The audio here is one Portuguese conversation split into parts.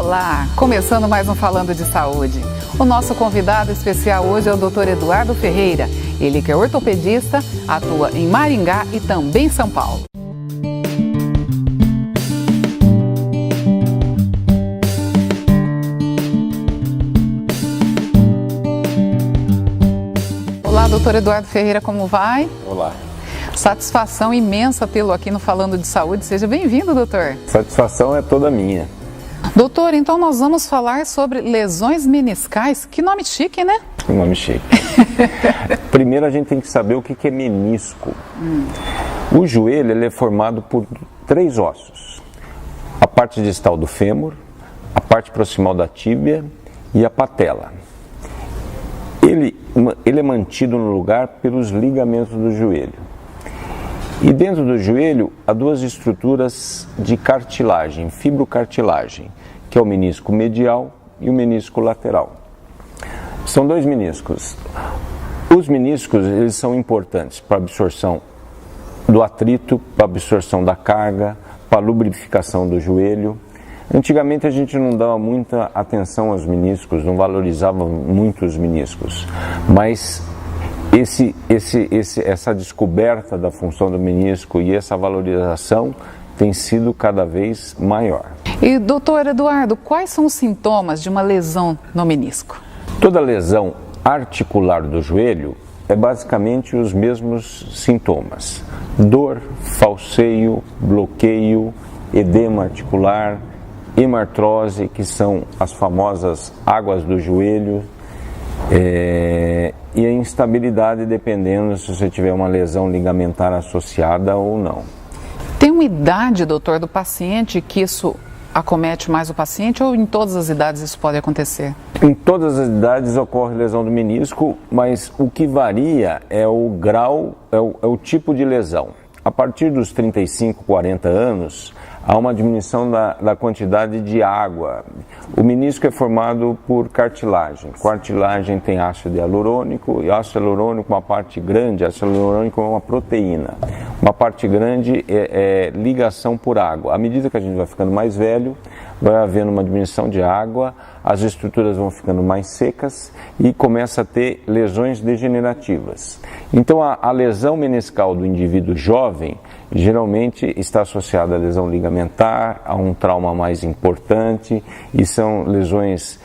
Olá! Começando mais um Falando de Saúde. O nosso convidado especial hoje é o Dr. Eduardo Ferreira. Ele que é ortopedista, atua em Maringá e também em São Paulo. Olá, Dr. Eduardo Ferreira, como vai? Olá. Satisfação imensa tê-lo aqui no Falando de Saúde. Seja bem-vindo, doutor. Satisfação é toda minha. Doutor, então nós vamos falar sobre lesões meniscais. Que nome chique, né? Que nome chique. Primeiro a gente tem que saber o que é menisco. O joelho ele é formado por 3 ossos. A parte distal do fêmur, a parte proximal da tíbia e a patela. Ele é mantido no lugar pelos ligamentos do joelho. E dentro do joelho há 2 estruturas de cartilagem, fibrocartilagem, que é o menisco medial e o menisco lateral. São 2 meniscos. Os meniscos eles são importantes para a absorção do atrito, para a absorção da carga, para a lubrificação do joelho. Antigamente a gente não dava muita atenção aos meniscos, não valorizava muito os meniscos, mas essa descoberta da função do menisco e essa valorização tem sido cada vez maior. E, doutor Eduardo, quais são os sintomas de uma lesão no menisco? Toda lesão articular do joelho é basicamente os mesmos sintomas: dor, falseio, bloqueio, edema articular, hemartrose, que são as famosas águas do joelho, e a instabilidade dependendo se você tiver uma lesão ligamentar associada ou não. Tem uma idade, doutor, do paciente que isso acomete mais o paciente ou em todas as idades isso pode acontecer? Em todas as idades ocorre lesão do menisco, mas o que varia é o grau, é o tipo de lesão. A partir dos 35, 40 anos, há uma diminuição da quantidade de água. O menisco é formado por cartilagem. Cartilagem tem ácido hialurônico, e ácido hialurônico, uma parte grande, ácido hialurônico é uma proteína. Uma parte grande é ligação por água. À medida que a gente vai ficando mais velho, vai havendo uma diminuição de água, as estruturas vão ficando mais secas e começa a ter lesões degenerativas. Então a lesão meniscal do indivíduo jovem geralmente está associada à lesão ligamentar, a um trauma mais importante, e são lesões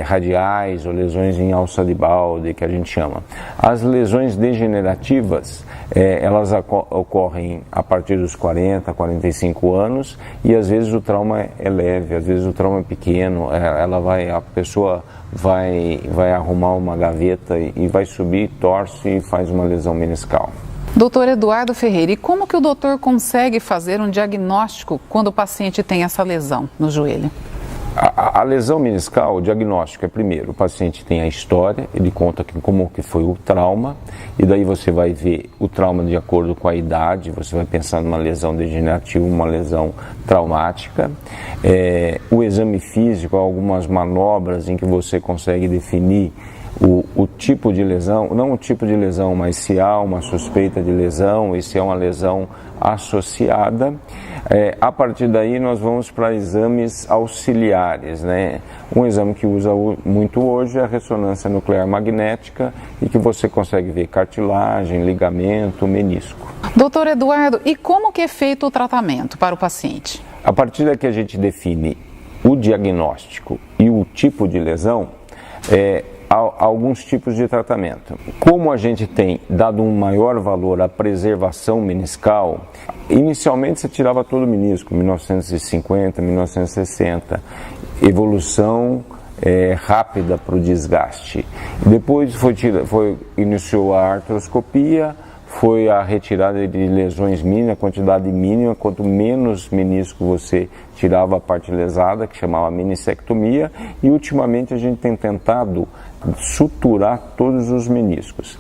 radiais ou lesões em alça de balde, que a gente chama. As lesões degenerativas, elas ocorrem a partir dos 40, 45 anos, e às vezes o trauma é leve, às vezes o trauma é pequeno, a pessoa vai arrumar uma gaveta e vai subir, torce e faz uma lesão meniscal. Doutor Eduardo Ferreira, e como que o doutor consegue fazer um diagnóstico quando o paciente tem essa lesão no joelho? A lesão meniscal, o diagnóstico é primeiro, o paciente tem a história, ele conta como que foi o trauma, e daí você vai ver o trauma de acordo com a idade, você vai pensar numa lesão degenerativa, uma lesão traumática. O exame físico, algumas manobras em que você consegue definir o tipo de lesão, não o tipo de lesão, mas se há uma suspeita de lesão e se é uma lesão associada. A partir daí nós vamos para exames auxiliares, né? Um exame que usa muito hoje é a ressonância nuclear magnética, e que você consegue ver cartilagem, ligamento, menisco. Doutor Eduardo, e como que é feito o tratamento para o paciente? A partir daqui a gente define o diagnóstico e o tipo de lesão, há alguns tipos de tratamento. Como a gente tem dado um maior valor à preservação meniscal, inicialmente você tirava todo o menisco, 1950, 1960, evolução rápida para o desgaste. Depois iniciou a artroscopia, foi a retirada de lesões mínimas, quantidade mínima, quanto menos menisco você tirava a parte lesada, que chamava menissectomia, e ultimamente a gente tem tentado suturar todos os meniscos.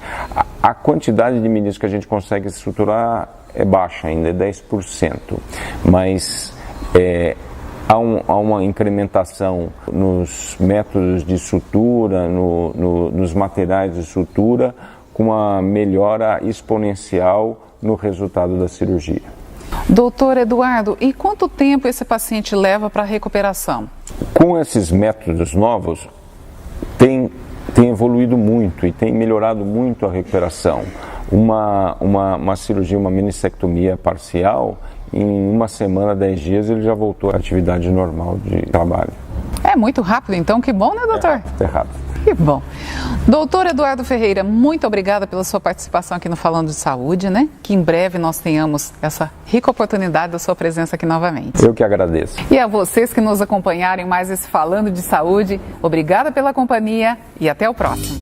A quantidade de menisco que a gente consegue suturar é baixa ainda, é 10%, mas há uma incrementação nos métodos de sutura, nos materiais de sutura, com uma melhora exponencial no resultado da cirurgia. Doutor Eduardo, e quanto tempo esse paciente leva para a recuperação? Com esses métodos novos, tem evoluído muito e tem melhorado muito a recuperação. Uma cirurgia, uma minissectomia parcial, em 1 semana, 10 dias, ele já voltou à atividade normal de trabalho. É muito rápido, então, que bom, né, doutor? É rápido. Que bom. Doutor Eduardo Ferreira, muito obrigada pela sua participação aqui no Falando de Saúde, né? Que em breve nós tenhamos essa rica oportunidade da sua presença aqui novamente. Eu que agradeço. E a vocês que nos acompanharam em mais esse Falando de Saúde, obrigada pela companhia e até o próximo.